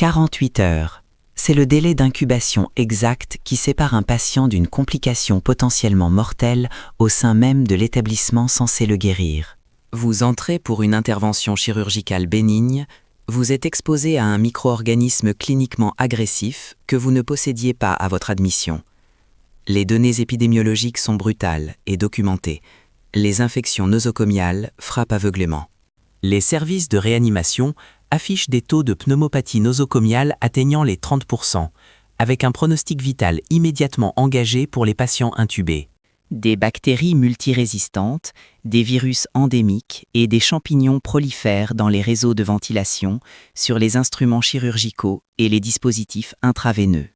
48 heures. C'est le délai d'incubation exact qui sépare un patient d'une complication potentiellement mortelle au sein même de l'établissement censé le guérir. Vous entrez pour une intervention chirurgicale bénigne, vous êtes exposé à un micro-organisme cliniquement agressif que vous ne possédiez pas à votre admission. Les données épidémiologiques sont brutales et documentées. Les infections nosocomiales frappent aveuglément. Les services de réanimation affichent des taux de pneumopathie nosocomiale atteignant les 30%, avec un pronostic vital immédiatement engagé pour les patients intubés. Des bactéries multirésistantes, des virus endémiques et des champignons prolifèrent dans les réseaux de ventilation, sur les instruments chirurgicaux et les dispositifs intraveineux.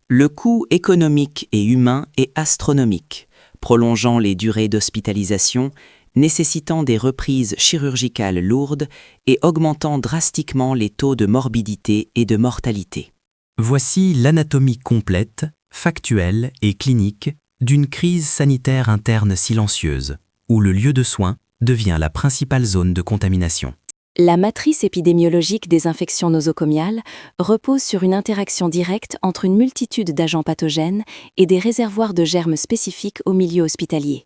Le coût économique et humain est astronomique, prolongeant les durées d'hospitalisation, nécessitant des reprises chirurgicales lourdes et augmentant drastiquement les taux de morbidité et de mortalité. Voici l'anatomie complète, factuelle et clinique d'une crise sanitaire interne silencieuse, où le lieu de soins devient la principale zone de contamination. La matrice épidémiologique des infections nosocomiales repose sur une interaction directe entre une multitude d'agents pathogènes et des réservoirs de germes spécifiques au milieu hospitalier.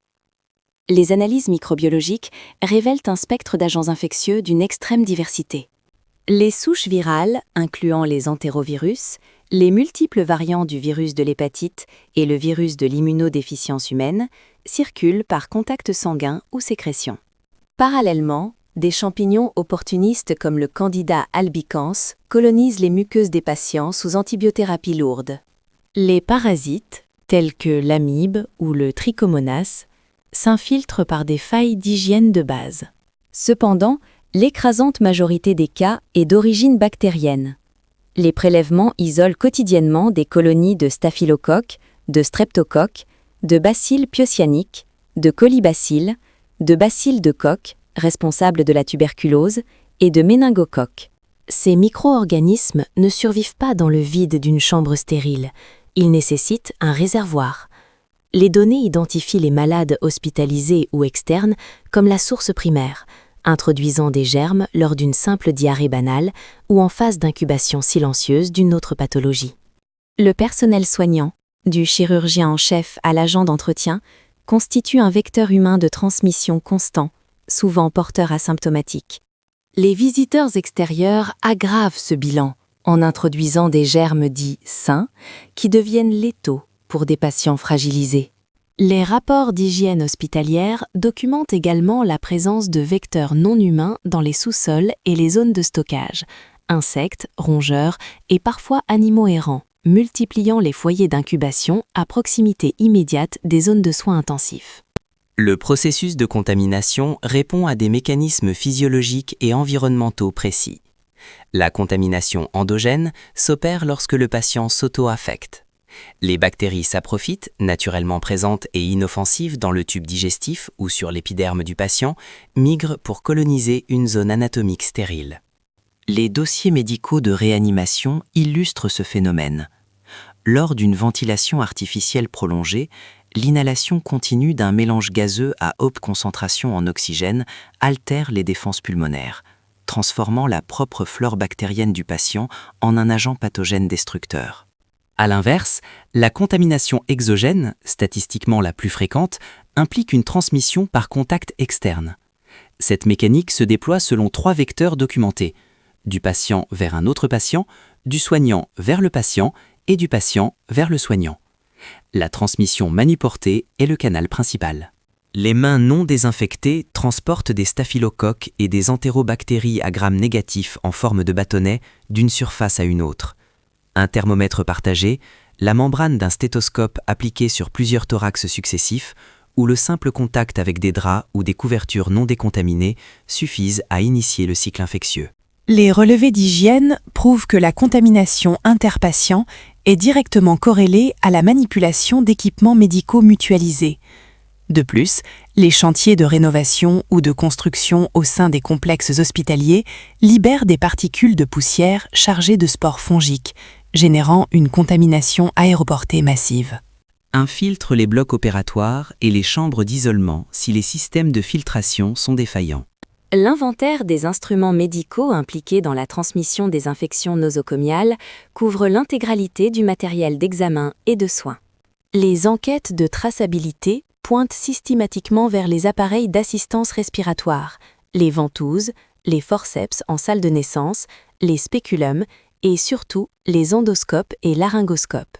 Les analyses microbiologiques révèlent un spectre d'agents infectieux d'une extrême diversité. Les souches virales, incluant les entérovirus, les multiples variants du virus de l'hépatite et le virus de l'immunodéficience humaine, circulent par contact sanguin ou sécrétion. Parallèlement, des champignons opportunistes comme le Candida albicans colonisent les muqueuses des patients sous antibiothérapie lourde. Les parasites, tels que l'amibe ou le trichomonas, s'infiltrent par des failles d'hygiène de base. Cependant, l'écrasante majorité des cas est d'origine bactérienne. Les prélèvements isolent quotidiennement des colonies de staphylocoques, de streptocoques, de bacilles piocianiques, de colibacilles, de bacilles de Koch, responsables de la tuberculose, et de méningocoques. Ces micro-organismes ne survivent pas dans le vide d'une chambre stérile. Ils nécessitent un réservoir. Les données identifient les malades hospitalisés ou externes comme la source primaire, introduisant des germes lors d'une simple diarrhée banale ou en phase d'incubation silencieuse d'une autre pathologie. Le personnel soignant, du chirurgien en chef à l'agent d'entretien, constitue un vecteur humain de transmission constant, souvent porteur asymptomatique. Les visiteurs extérieurs aggravent ce bilan en introduisant des germes dits sains qui deviennent létaux pour des patients fragilisés. Les rapports d'hygiène hospitalière documentent également la présence de vecteurs non humains dans les sous-sols et les zones de stockage, insectes, rongeurs et parfois animaux errants, multipliant les foyers d'incubation à proximité immédiate des zones de soins intensifs. Le processus de contamination répond à des mécanismes physiologiques et environnementaux précis. La contamination endogène s'opère lorsque le patient s'auto-affecte. Les bactéries saprophytes, naturellement présentes et inoffensives dans le tube digestif ou sur l'épiderme du patient, migrent pour coloniser une zone anatomique stérile. Les dossiers médicaux de réanimation illustrent ce phénomène. Lors d'une ventilation artificielle prolongée, l'inhalation continue d'un mélange gazeux à haute concentration en oxygène altère les défenses pulmonaires, transformant la propre flore bactérienne du patient en un agent pathogène destructeur. A l'inverse, la contamination exogène, statistiquement la plus fréquente, implique une transmission par contact externe. Cette mécanique se déploie selon 3 vecteurs documentés, du patient vers un autre patient, du soignant vers le patient et du patient vers le soignant. La transmission manuportée est le canal principal. Les mains non désinfectées transportent des staphylocoques et des entérobactéries à Gram négatif en forme de bâtonnet d'une surface à une autre. Un thermomètre partagé, la membrane d'un stéthoscope appliqué sur plusieurs thorax successifs ou le simple contact avec des draps ou des couvertures non décontaminées suffisent à initier le cycle infectieux. Les relevés d'hygiène prouvent que la contamination interpatient est directement corrélée à la manipulation d'équipements médicaux mutualisés. De plus, les chantiers de rénovation ou de construction au sein des complexes hospitaliers libèrent des particules de poussière chargées de spores fongiques, générant une contamination aéroportée massive. Infiltre les blocs opératoires et les chambres d'isolement si les systèmes de filtration sont défaillants. L'inventaire des instruments médicaux impliqués dans la transmission des infections nosocomiales couvre l'intégralité du matériel d'examen et de soins. Les enquêtes de traçabilité pointent systématiquement vers les appareils d'assistance respiratoire, les ventouses, les forceps en salle de naissance, les spéculums et surtout les endoscopes et laryngoscopes.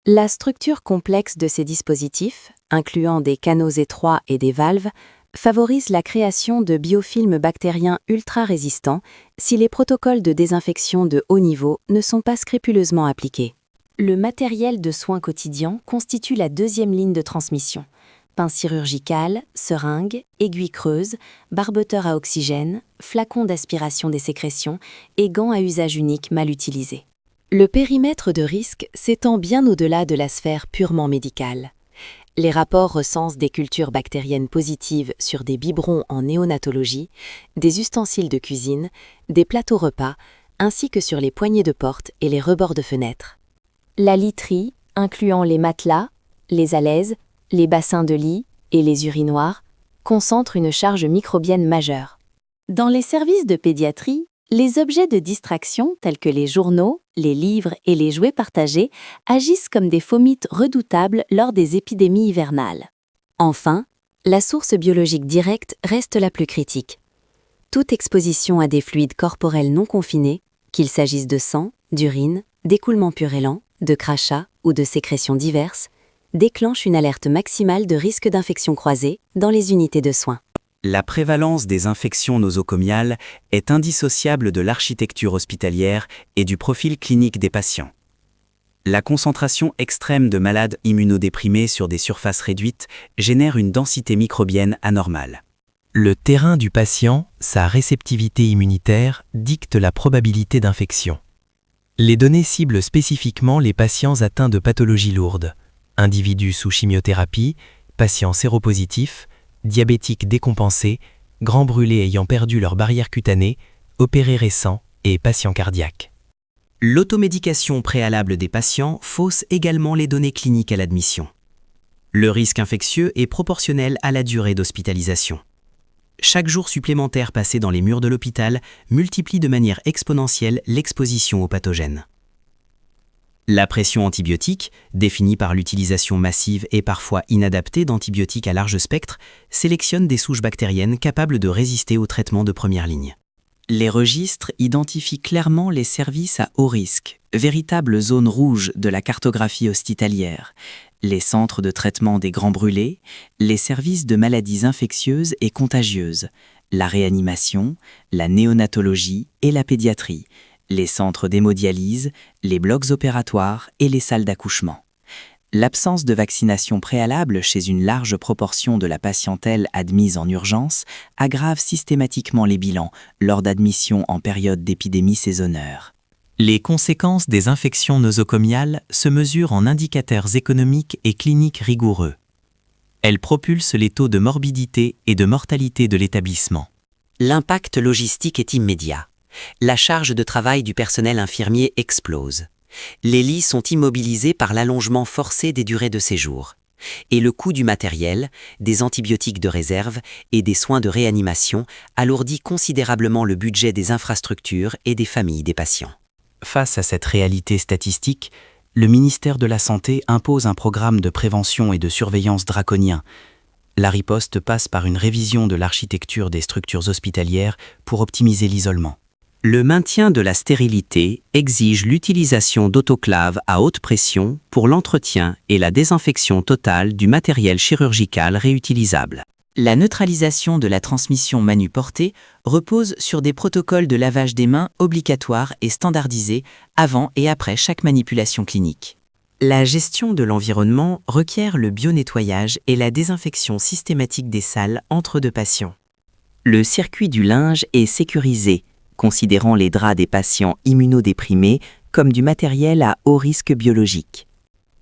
La structure complexe de ces dispositifs, incluant des canaux étroits et des valves, favorise la création de biofilms bactériens ultra-résistants si les protocoles de désinfection de haut niveau ne sont pas scrupuleusement appliqués. Le matériel de soins quotidiens constitue la deuxième ligne de transmission. Pince chirurgicale, seringues, aiguilles creuses, barboteur à oxygène, flacons d'aspiration des sécrétions et gants à usage unique mal utilisés. Le périmètre de risque s'étend bien au-delà de la sphère purement médicale. Les rapports recensent des cultures bactériennes positives sur des biberons en néonatologie, des ustensiles de cuisine, des plateaux repas, ainsi que sur les poignées de porte et les rebords de fenêtres. La literie, incluant les matelas, les alaises, les bassins de lit et les urinoirs, concentre une charge microbienne majeure. Dans les services de pédiatrie, les objets de distraction tels que les journaux, les livres et les jouets partagés agissent comme des fomites redoutables lors des épidémies hivernales. Enfin, la source biologique directe reste la plus critique. Toute exposition à des fluides corporels non confinés, qu'il s'agisse de sang, d'urine, d'écoulement purulent, de crachats ou de sécrétions diverses, déclenche une alerte maximale de risque d'infection croisée dans les unités de soins. La prévalence des infections nosocomiales est indissociable de l'architecture hospitalière et du profil clinique des patients. La concentration extrême de malades immunodéprimés sur des surfaces réduites génère une densité microbienne anormale. Le terrain du patient, sa réceptivité immunitaire, dicte la probabilité d'infection. Les données ciblent spécifiquement les patients atteints de pathologies lourdes, individus sous chimiothérapie, patients séropositifs, diabétiques décompensés, grands brûlés ayant perdu leur barrière cutanée, opérés récents et patients cardiaques. L'automédication préalable des patients fausse également les données cliniques à l'admission. Le risque infectieux est proportionnel à la durée d'hospitalisation. Chaque jour supplémentaire passé dans les murs de l'hôpital multiplie de manière exponentielle l'exposition aux pathogènes. La pression antibiotique, définie par l'utilisation massive et parfois inadaptée d'antibiotiques à large spectre, sélectionne des souches bactériennes capables de résister aux traitements de première ligne. Les registres identifient clairement les services à haut risque, véritables zones rouges de la cartographie hospitalière, les centres de traitement des grands brûlés, les services de maladies infectieuses et contagieuses, la réanimation, la néonatologie et la pédiatrie, les centres d'hémodialyse, les blocs opératoires et les salles d'accouchement. L'absence de vaccination préalable chez une large proportion de la patientèle admise en urgence aggrave systématiquement les bilans lors d'admission en période d'épidémie saisonnière. Les conséquences des infections nosocomiales se mesurent en indicateurs économiques et cliniques rigoureux. Elles propulsent les taux de morbidité et de mortalité de l'établissement. L'impact logistique est immédiat. La charge de travail du personnel infirmier explose. Les lits sont immobilisés par l'allongement forcé des durées de séjour. Et le coût du matériel, des antibiotiques de réserve et des soins de réanimation alourdit considérablement le budget des infrastructures et des familles des patients. Face à cette réalité statistique, le ministère de la Santé impose un programme de prévention et de surveillance draconien. La riposte passe par une révision de l'architecture des structures hospitalières pour optimiser l'isolement. Le maintien de la stérilité exige l'utilisation d'autoclaves à haute pression pour l'entretien et la désinfection totale du matériel chirurgical réutilisable. La neutralisation de la transmission manu-portée repose sur des protocoles de lavage des mains obligatoires et standardisés avant et après chaque manipulation clinique. La gestion de l'environnement requiert le bio-nettoyage et la désinfection systématique des salles entre deux patients. Le circuit du linge est sécurisé, considérant les draps des patients immunodéprimés comme du matériel à haut risque biologique.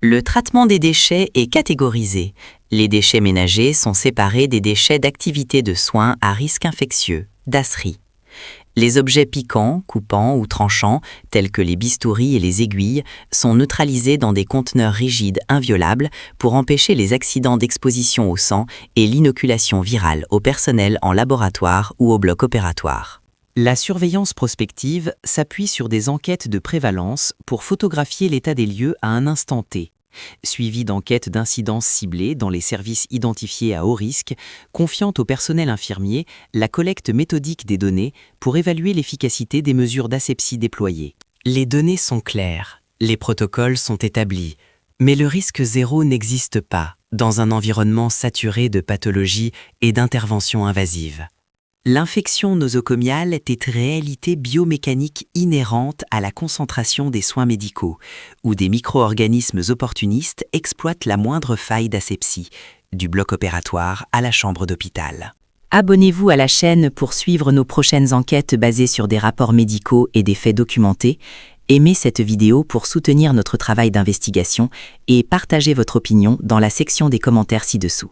Le traitement des déchets est catégorisé. Les déchets ménagers sont séparés des déchets d'activité de soins à risque infectieux, DASRI. Les objets piquants, coupants ou tranchants, tels que les bistouris et les aiguilles, sont neutralisés dans des conteneurs rigides inviolables pour empêcher les accidents d'exposition au sang et l'inoculation virale au personnel en laboratoire ou au bloc opératoire. La surveillance prospective s'appuie sur des enquêtes de prévalence pour photographier l'état des lieux à un instant T, suivi d'enquêtes d'incidence ciblées dans les services identifiés à haut risque, confiant au personnel infirmier la collecte méthodique des données pour évaluer l'efficacité des mesures d'asepsie déployées. Les données sont claires, les protocoles sont établis, mais le risque zéro n'existe pas dans un environnement saturé de pathologies et d'interventions invasives. L'infection nosocomiale est une réalité biomécanique inhérente à la concentration des soins médicaux, où des micro-organismes opportunistes exploitent la moindre faille d'asepsie, du bloc opératoire à la chambre d'hôpital. Abonnez-vous à la chaîne pour suivre nos prochaines enquêtes basées sur des rapports médicaux et des faits documentés. Aimez cette vidéo pour soutenir notre travail d'investigation et partagez votre opinion dans la section des commentaires ci-dessous.